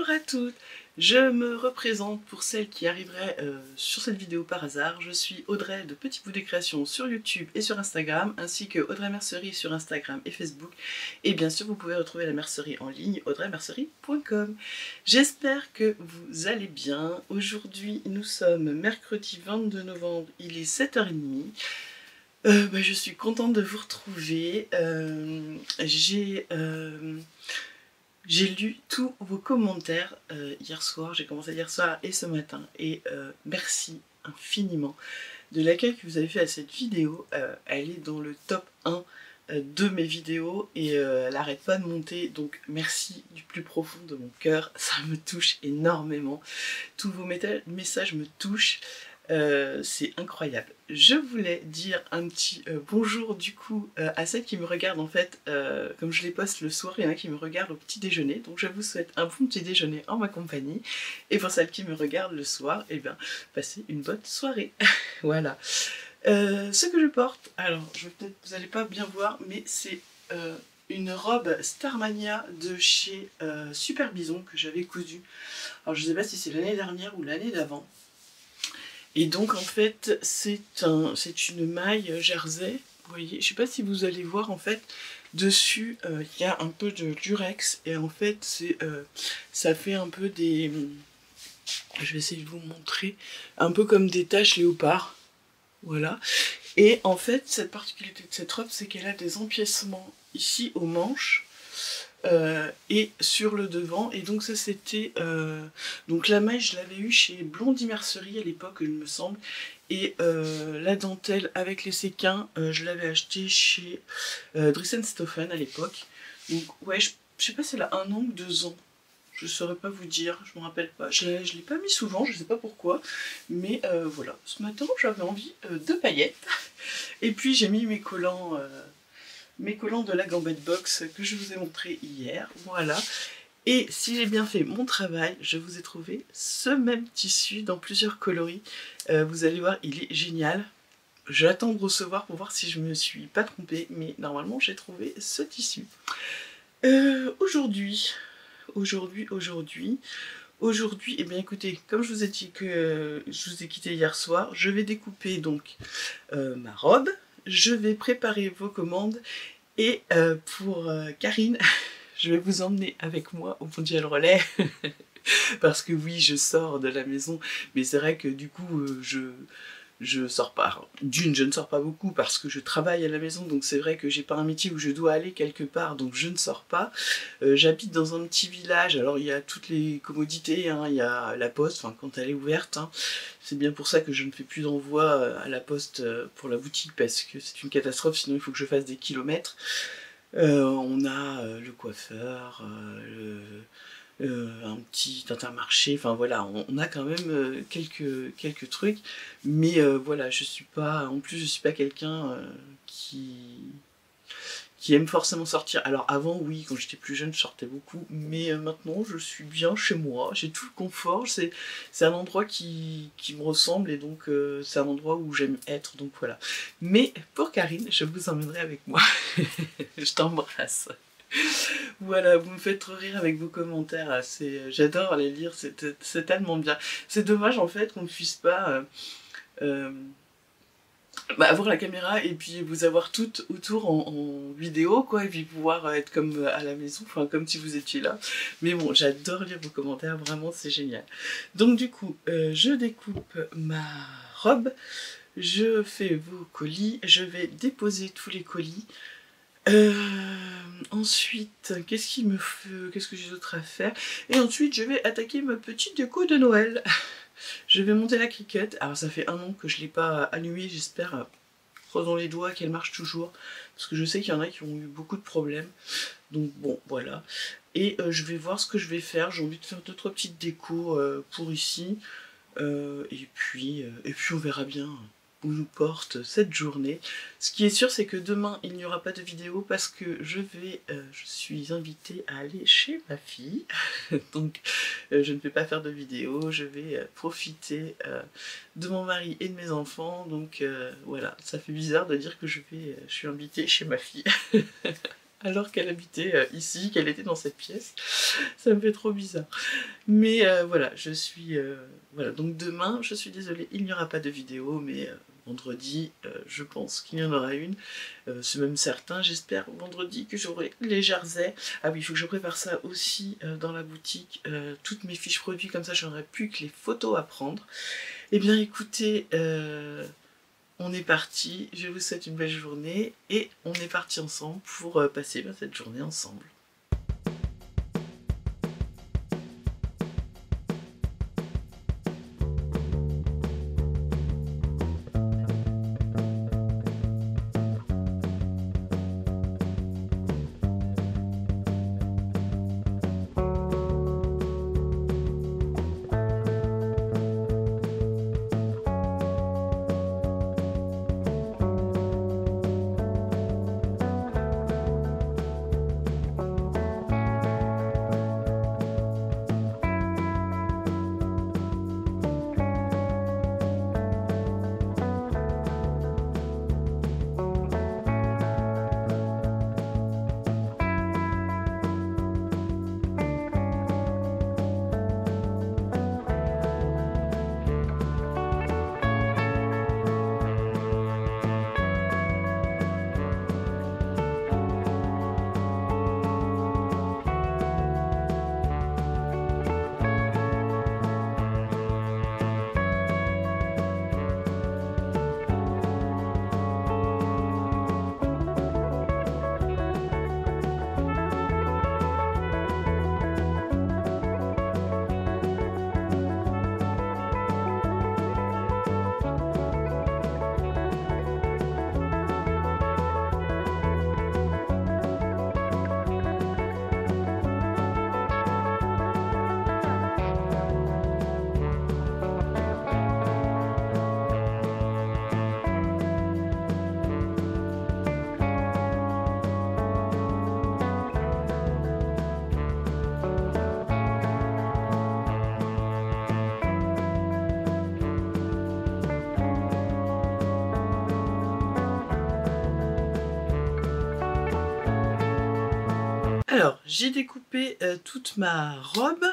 Bonjour à toutes, je me représente pour celles qui arriveraient sur cette vidéo par hasard. Je suis Audrey de Petit Bout des Créations sur YouTube et sur Instagram, ainsi que Audrey Mercerie sur Instagram et Facebook. Et bien sûr, vous pouvez retrouver la mercerie en ligne, audreymercerie.com. J'espère que vous allez bien. Aujourd'hui, nous sommes mercredi 22 novembre, il est 7h30. Je suis contente de vous retrouver. J'ai lu tous vos commentaires hier soir, j'ai commencé hier soir et ce matin, et merci infiniment de l'accueil que vous avez fait à cette vidéo. Elle est dans le top 1 de mes vidéos et elle n'arrête pas de monter, donc merci du plus profond de mon cœur, ça me touche énormément. Tous vos messages me touchent. C'est incroyable. Je voulais dire un petit bonjour du coup à celles qui me regardent en fait, comme je les poste le soir, il y en a qui me regardent au petit déjeuner, donc je vous souhaite un bon petit déjeuner en ma compagnie, et pour celles qui me regardent le soir, et bien passez une bonne soirée. Voilà. Ce que je porte, alors vous n'allez pas bien voir, mais c'est une robe Starmania de chez Super Bison que j'avais cousue. Alors je sais pas si c'est l'année dernière ou l'année d'avant. Et donc en fait c'est une maille jersey, vous voyez, je sais pas si vous allez voir en fait, dessus il y a un peu de lurex et en fait ça fait un peu des, je vais essayer de vous montrer, un peu comme des taches léopard, voilà. Et en fait cette particularité de cette robe c'est qu'elle a des empiècements ici aux manches, et sur le devant, et donc ça c'était donc la maille je l'avais eu chez Blondie Mercerie à l'époque il me semble, et la dentelle avec les séquins je l'avais acheté chez Driessen-Stephan à l'époque. Donc ouais, je sais pas si elle a 1 an ou 2 ans, je saurais pas vous dire, je me rappelle pas, je l'ai pas mis souvent, je sais pas pourquoi, mais voilà, ce matin j'avais envie de paillettes, et puis j'ai mis mes collants de la Gambette Box que je vous ai montré hier, voilà. Et si j'ai bien fait mon travail, je vous ai trouvé ce même tissu dans plusieurs coloris. Vous allez voir, il est génial. J'attends de recevoir pour voir si je me suis pas trompée, mais normalement j'ai trouvé ce tissu. Aujourd'hui, eh bien écoutez, comme je vous ai dit que je vous ai quitté hier soir, je vais découper donc ma robe, je vais préparer vos commandes, et pour Karine, je vais vous emmener avec moi au Mondial Relais, parce que oui, je sors de la maison, mais c'est vrai que du coup, je sors pas. D'une, je ne sors pas beaucoup parce que je travaille à la maison, donc c'est vrai que j'ai pas un métier où je dois aller quelque part, donc je ne sors pas. J'habite dans un petit village, alors il y a toutes les commodités, hein, il y a la poste, enfin quand elle est ouverte, hein. C'est bien pour ça que je ne fais plus d'envoi à la poste pour la boutique, parce que c'est une catastrophe, sinon il faut que je fasse des kilomètres. On a le coiffeur, un petit Intermarché, enfin voilà, on a quand même quelques trucs, mais voilà, je suis pas, en plus je suis pas quelqu'un qui aime forcément sortir. Alors avant, oui, quand j'étais plus jeune, je sortais beaucoup, mais maintenant, je suis bien chez moi, j'ai tout le confort, c'est un endroit qui me ressemble, et donc c'est un endroit où j'aime être, donc voilà. Mais pour Karine, je vous emmènerai avec moi. Je t'embrasse. Voilà, vous me faites trop rire avec vos commentaires, j'adore les lire, c'est tellement bien. C'est dommage en fait qu'on ne puisse pas avoir la caméra et puis vous avoir toutes autour en vidéo, quoi, et puis pouvoir être comme à la maison, enfin comme si vous étiez là. Mais bon, j'adore lire vos commentaires, vraiment c'est génial. Donc du coup, je découpe ma robe, je fais vos colis, je vais déposer tous les colis. Ensuite, qu'est-ce que j'ai d'autre à faire? Et ensuite, je vais attaquer ma petite déco de Noël. Je vais monter la cricket. Alors, ça fait 1 an que je ne l'ai pas allumée. J'espère, croisons les doigts, qu'elle marche toujours. Parce que je sais qu'il y en a qui ont eu beaucoup de problèmes. Donc, bon, voilà. Et je vais voir ce que je vais faire. J'ai envie de faire 2-3 petites décos pour ici. Et puis on verra bien où nous porte cette journée. Ce qui est sûr, c'est que demain il n'y aura pas de vidéo parce que je suis invitée à aller chez ma fille. Donc je ne vais pas faire de vidéo, je vais profiter de mon mari et de mes enfants. Donc voilà, ça fait bizarre de dire que je suis invitée chez ma fille. alors qu'elle habitait ici, qu'elle était dans cette pièce. Ça me fait trop bizarre. Mais voilà, je suis... voilà, donc demain, je suis désolée, il n'y aura pas de vidéo, mais vendredi, je pense qu'il y en aura une. C'est même certain, j'espère vendredi que j'aurai les jerseys. Ah oui, il faut que je prépare ça aussi dans la boutique, toutes mes fiches produits, comme ça j'aurai plus que les photos à prendre. Eh bien écoutez, on est parti, je vous souhaite une belle journée et on est parti ensemble pour passer cette journée ensemble. Alors, j'ai découpé toute ma robe.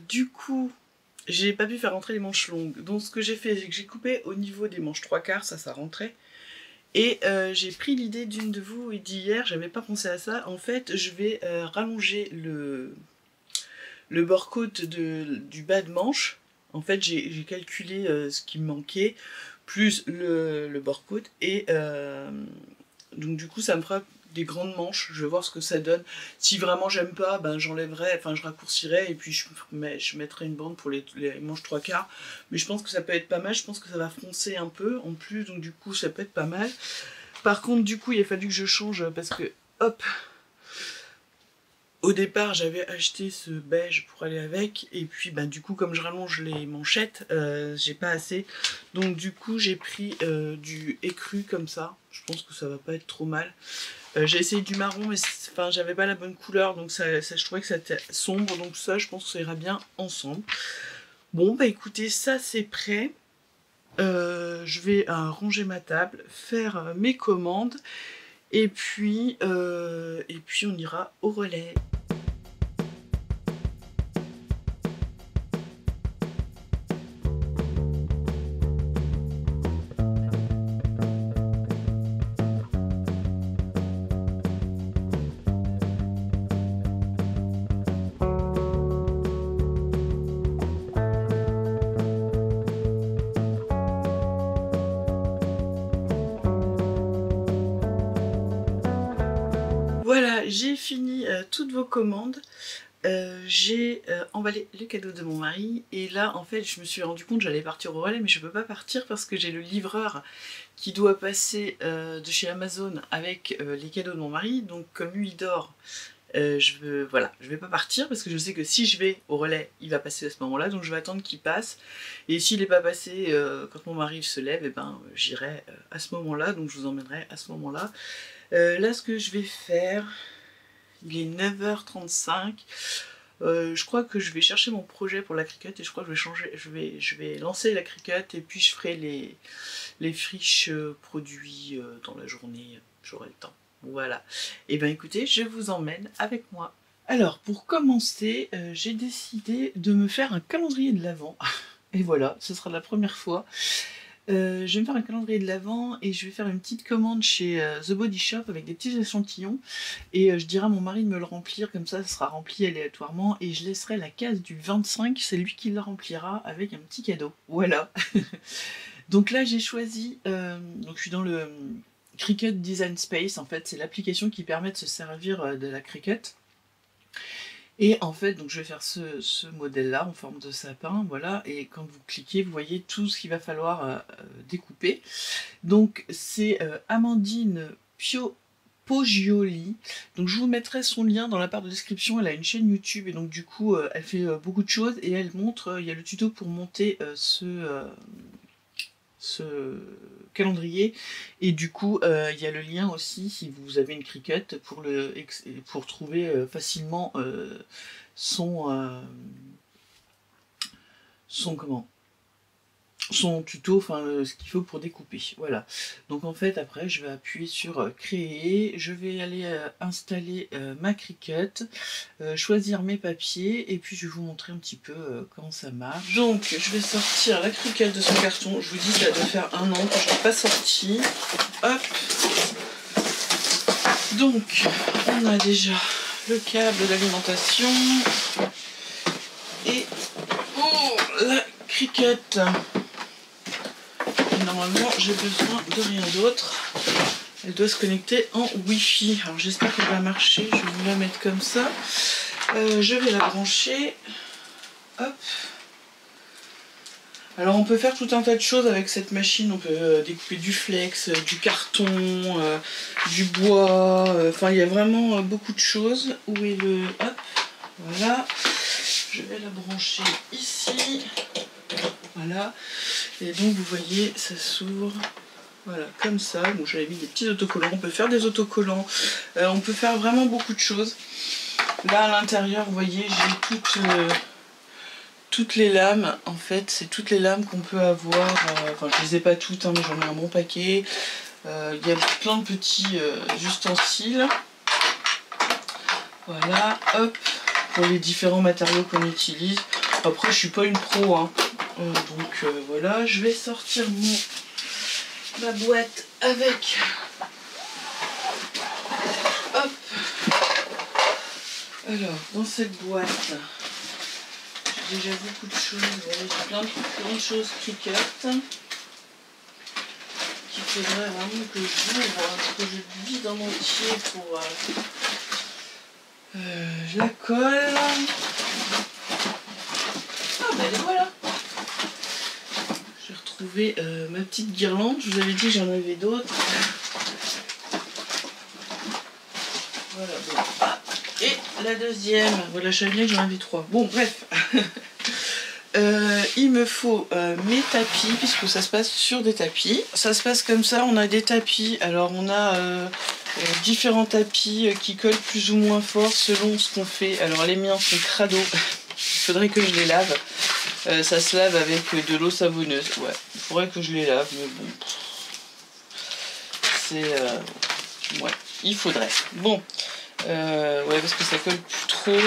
Du coup, j'ai pas pu faire rentrer les manches longues. Donc ce que j'ai fait, c'est que j'ai coupé au niveau des manches 3/4, ça rentrait. Et j'ai pris l'idée d'une de vous d'hier, j'avais pas pensé à ça. En fait, je vais rallonger le bord côte du bas de manche. En fait, j'ai calculé ce qui me manquait, plus le bord côte. Et donc du coup, ça me fera des grandes manches, je vais voir ce que ça donne. Si vraiment j'aime pas, ben j'enlèverai, enfin je raccourcirai et puis je mettrai une bande pour les manches 3/4. Mais je pense que ça peut être pas mal, je pense que ça va froncer un peu en plus, donc du coup ça peut être pas mal. Par contre du coup il a fallu que je change parce que hop, au départ j'avais acheté ce beige pour aller avec et puis ben, du coup comme je rallonge les manchettes, j'ai pas assez. Donc du coup j'ai pris du écru comme ça, je pense que ça va pas être trop mal. J'ai essayé du marron mais enfin, j'avais pas la bonne couleur donc ça, je trouvais que c'était sombre, donc ça je pense que ça ira bien ensemble. Bon bah écoutez, ça c'est prêt. Je vais ranger ma table, faire mes commandes et puis on ira au relais. Voilà, j'ai fini toutes vos commandes. J'ai emballé les cadeaux de mon mari et là en fait je me suis rendu compte que j'allais partir au relais mais je peux pas partir parce que j'ai le livreur qui doit passer de chez Amazon avec les cadeaux de mon mari, donc comme lui il dort, voilà, je vais pas partir parce que je sais que si je vais au relais il va passer à ce moment là, donc je vais attendre qu'il passe et s'il n'est pas passé quand mon mari se lève, et ben j'irai à ce moment là, donc je vous emmènerai à ce moment là. Là ce que je vais faire, il est 9h35. Je crois que je vais chercher mon projet pour la Cricut et je crois que je vais lancer la Cricut et puis je ferai les fiches produits dans la journée, j'aurai le temps. Voilà. Et bien écoutez, je vous emmène avec moi. Alors pour commencer, j'ai décidé de me faire un calendrier de l'Avent. Et voilà, ce sera la première fois. Je vais me faire un calendrier de l'Avent et je vais faire une petite commande chez The Body Shop avec des petits échantillons. Et je dirai à mon mari de me le remplir, comme ça sera rempli aléatoirement. Et je laisserai la case du 25, c'est lui qui la remplira avec un petit cadeau. Voilà. Donc là j'ai choisi, donc je suis dans le Cricut Design Space, en fait c'est l'application qui permet de se servir de la Cricut. Et en fait, donc je vais faire ce modèle-là en forme de sapin, voilà, et quand vous cliquez, vous voyez tout ce qu'il va falloir découper. Donc c'est Amandine Poggioli, donc je vous mettrai son lien dans la barre de description. Elle a une chaîne YouTube et donc du coup elle fait beaucoup de choses et elle montre, il y a le tuto pour monter ce calendrier et du coup il y a le lien aussi si vous avez une Cricut pour trouver facilement son tuto, enfin ce qu'il faut pour découper. Voilà. Donc en fait après je vais appuyer sur créer, je vais aller installer ma Cricut, choisir mes papiers et puis je vais vous montrer un petit peu comment ça marche. Donc je vais sortir la Cricut de son carton. Je vous dis ça doit faire 1 an que je ne l'ai pas sorti. Hop. Donc on a déjà le câble d'alimentation et la Cricut. Normalement j'ai besoin de rien d'autre. Elle doit se connecter en Wi-Fi. Alors j'espère qu'elle va marcher. Je vais vous la mettre comme ça. Je vais la brancher. Hop. Alors on peut faire tout un tas de choses avec cette machine. On peut découper du flex, du carton, du bois. Enfin il y a vraiment beaucoup de choses. Où est le... Hop. Voilà. Je vais la brancher ici. Voilà. Et donc vous voyez, ça s'ouvre, voilà, comme ça. Bon, j'avais mis des petits autocollants, on peut faire des autocollants, on peut faire vraiment beaucoup de choses. Là à l'intérieur, vous voyez, j'ai toutes les lames, en fait, c'est toutes les lames qu'on peut avoir, enfin je les ai pas toutes, hein, mais j'en ai un bon paquet. Il y a plein de petits ustensiles. Voilà, hop, pour les différents matériaux qu'on utilise. Après, je suis pas une pro, hein. Donc voilà, je vais sortir ma boîte avec, hop, alors dans cette boîte j'ai déjà beaucoup de choses, voilà, j'ai plein de choses Cricut qu'il faudrait vraiment que j'ouvre, que je vide en entier pour je la colle. Ah ben voilà, trouver ma petite guirlande. Je vous avais dit que j'en avais d'autres. Voilà, bon. Ah, et la deuxième. Voilà, je savais bien que j'en avais 3. Bon, bref. Il me faut mes tapis, puisque ça se passe sur des tapis. Ça se passe comme ça, on a des tapis. Alors on a différents tapis qui collent plus ou moins fort selon ce qu'on fait. Alors les miens sont crado. Il faudrait que je les lave. Ça se lave avec de l'eau savonneuse. Ouais, il faudrait que je les lave, mais bon. C'est... ouais, il faudrait. Bon. Ouais, parce que ça colle plus trop.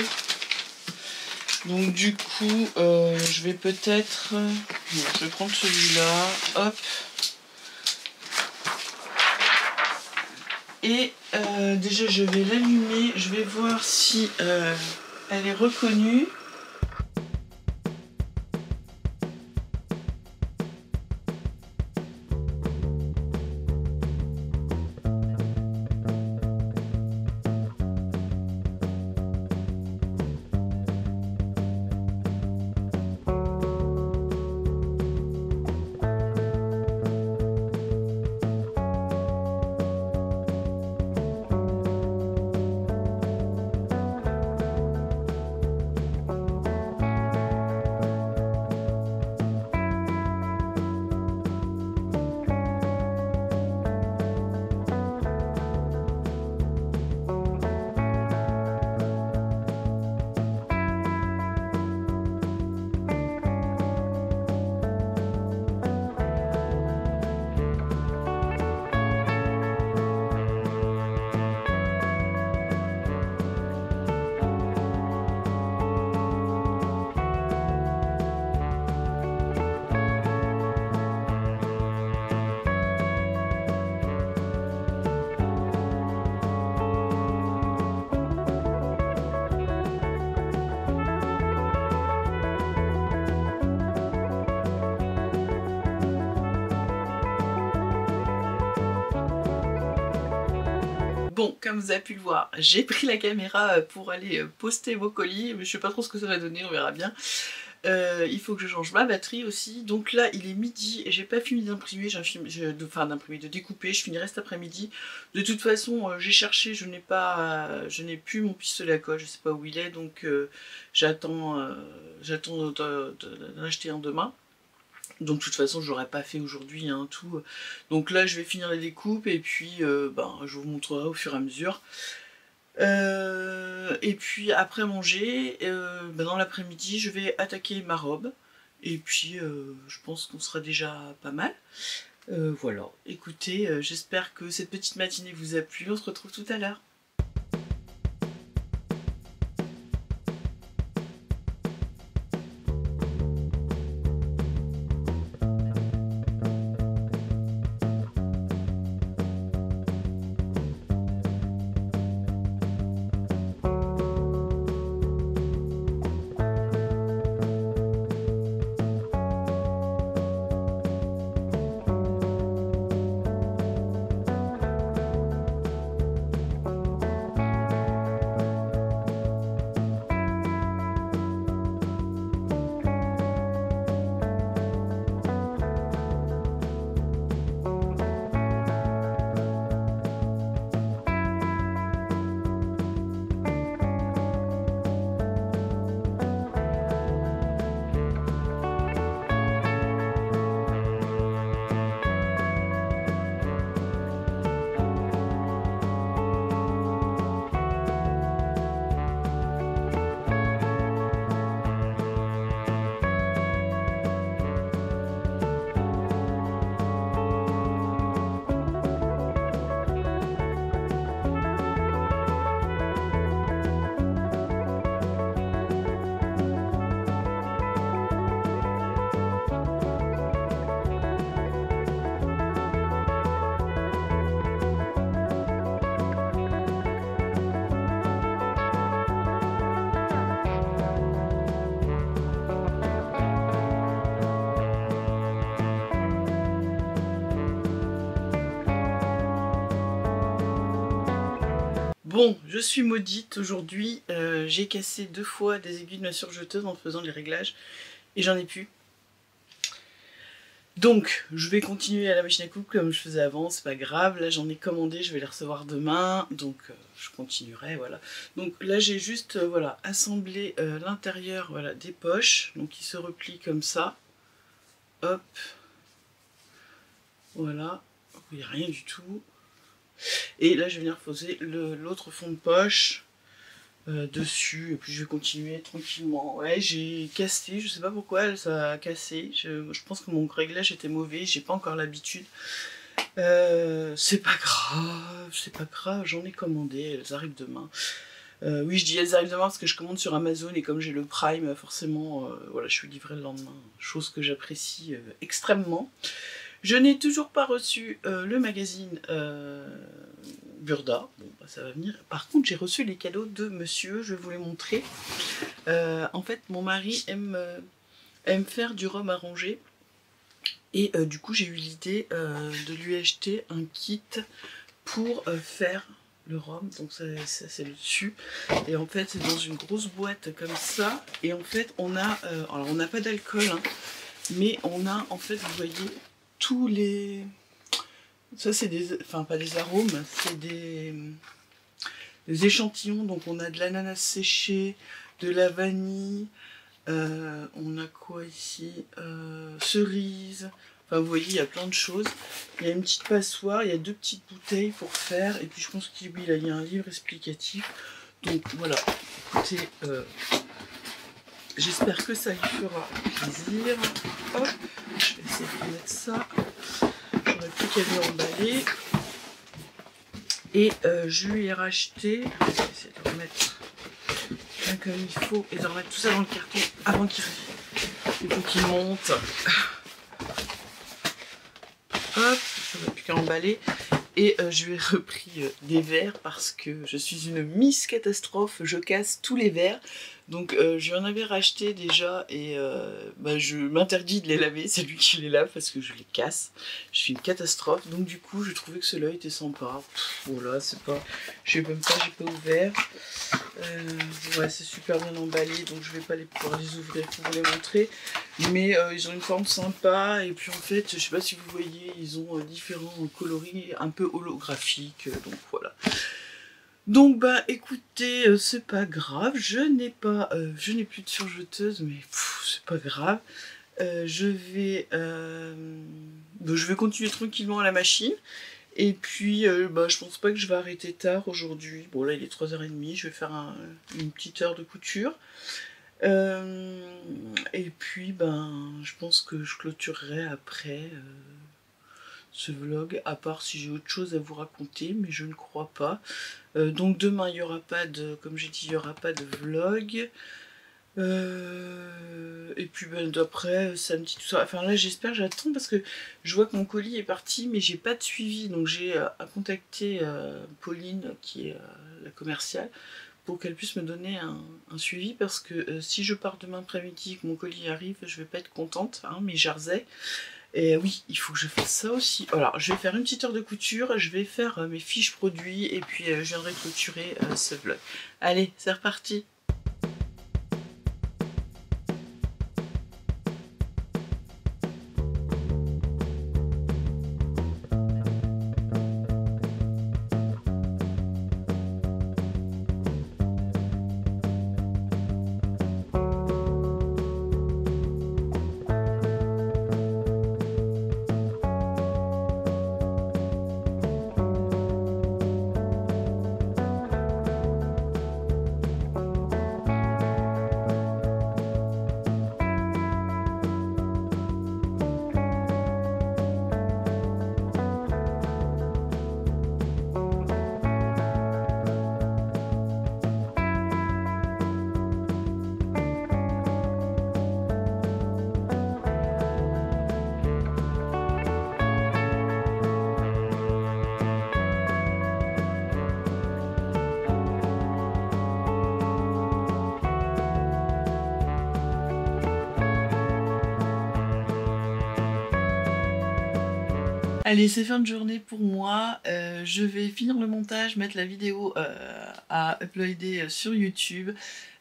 Donc du coup, je vais peut-être... je vais prendre celui-là. Hop. Et déjà, je vais l'allumer. Je vais voir si elle est reconnue. Bon, comme vous avez pu le voir, j'ai pris la caméra pour aller poster vos colis, mais je sais pas trop ce que ça va donner, on verra bien. Il faut que je change ma batterie aussi. Donc là, il est midi et j'ai pas fini d'imprimer, de découper. Je finirai cet après-midi. De toute façon, j'ai cherché, je n'ai plus mon pistolet à colle, je sais pas où il est, donc j'attends d'en acheter un demain. Donc de toute façon, je l'aurais pas fait aujourd'hui, hein, tout. Donc là, je vais finir la découpe et puis je vous montrerai au fur et à mesure. Et puis après manger, dans l'après-midi, je vais attaquer ma robe. Et puis je pense qu'on sera déjà pas mal. Voilà, écoutez, j'espère que cette petite matinée vous a plu. On se retrouve tout à l'heure. Bon, je suis maudite aujourd'hui, j'ai cassé 2 fois des aiguilles de ma surjeteuse en faisant les réglages et j'en ai plus. Donc, je vais continuer à la machine à coudre comme je faisais avant, c'est pas grave. Là, j'en ai commandé, je vais les recevoir demain, donc je continuerai, voilà. Donc là, j'ai juste, voilà, assemblé l'intérieur, voilà, des poches, donc qui se replient comme ça. Hop. Voilà. Il n'y a rien du tout. Et là, je vais venir poser l'autre fond de poche dessus, et puis je vais continuer tranquillement. Ouais, j'ai cassé, je sais pas pourquoi ça a cassé. Je pense que mon réglage était mauvais, j'ai pas encore l'habitude. C'est pas grave, j'en ai commandé, elles arrivent demain. Oui, je dis elles arrivent demain parce que je commande sur Amazon et comme j'ai le Prime, forcément, voilà, je suis livrée le lendemain, chose que j'apprécie extrêmement. Je n'ai toujours pas reçu le magazine Burda, bon bah, ça va venir. Par contre j'ai reçu les cadeaux de monsieur, je vais vous les montrer. En fait mon mari aime faire du rhum arrangé et du coup j'ai eu l'idée de lui acheter un kit pour faire le rhum, donc ça c'est le dessus, et en fait c'est dans une grosse boîte comme ça, et en fait on a, alors on n'a pas d'alcool, hein, mais on a en fait, vous voyez, tous les... Ça c'est des... Enfin pas des arômes, c'est des échantillons. Donc on a de l'ananas séché, de la vanille, on a quoi ici, cerise. Enfin vous voyez, il y a plein de choses. Il y a une petite passoire, il y a 2 petites bouteilles pour faire. Et puis je pense qu'il y a un livre explicatif. Donc voilà, écoutez, j'espère que ça lui fera plaisir. Hop, je vais essayer de mettre ça. J'aurais plus qu'à lui emballer. Et je lui ai racheté. Je vais essayer de remettre bien comme il faut et de remettre tout ça dans le carton avant qu'il monte. Hop, j'aurais plus qu'à emballer. Et je lui ai repris des verres parce que je suis une Miss Catastrophe, je casse tous les verres. Donc je lui en avais racheté déjà et je m'interdis de les laver, c'est lui qui les lave parce que je les casse. Je suis une catastrophe, donc du coup je trouvais que ceux-là étaient sympas. Voilà, c'est pas... Je sais même pas, j'ai pas ouvert. Ouais, c'est super bien emballé, donc je vais pas pouvoir les ouvrir pour vous les montrer. Mais ils ont une forme sympa, et puis en fait, je sais pas si vous voyez, ils ont différents coloris un peu holographiques, donc voilà. Donc bah écoutez, c'est pas grave, je n'ai plus de surjeteuse, mais c'est pas grave. Je vais continuer tranquillement à la machine. Et puis, je pense pas que je vais arrêter tard aujourd'hui. Bon, là, il est 3h30, je vais faire une petite heure de couture. Et puis, je pense que je clôturerai après ce vlog, à part si j'ai autre chose à vous raconter, mais je ne crois pas. Donc demain, il y aura pas de, comme j'ai dit, il y aura pas de vlog. Et puis d'après samedi tout ça, enfin là j'espère, j'attends parce que je vois que mon colis est parti mais j'ai pas de suivi, donc j'ai à contacter Pauline qui est la commerciale pour qu'elle puisse me donner un suivi parce que si je pars demain après-midi et que mon colis arrive, je vais pas être contente, hein, mes jerseys. Et oui, il faut que je fasse ça aussi. Alors, je vais faire une petite heure de couture, je vais faire mes fiches produits et puis je viendrai clôturer ce vlog. Allez, c'est reparti! Allez, c'est fin de journée pour moi. Je vais finir le montage, mettre la vidéo à uploader sur YouTube.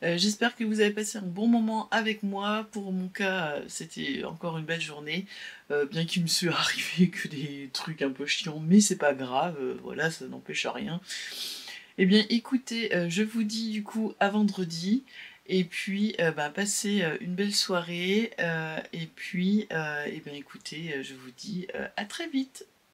J'espère que vous avez passé un bon moment avec moi. Pour mon cas, c'était encore une belle journée. Bien qu'il me soit arrivé que des trucs un peu chiants, mais c'est pas grave. Voilà, ça n'empêche rien. Eh bien, écoutez, je vous dis du coup à vendredi. Et puis, passez une belle soirée. Et puis, écoutez, je vous dis à très vite.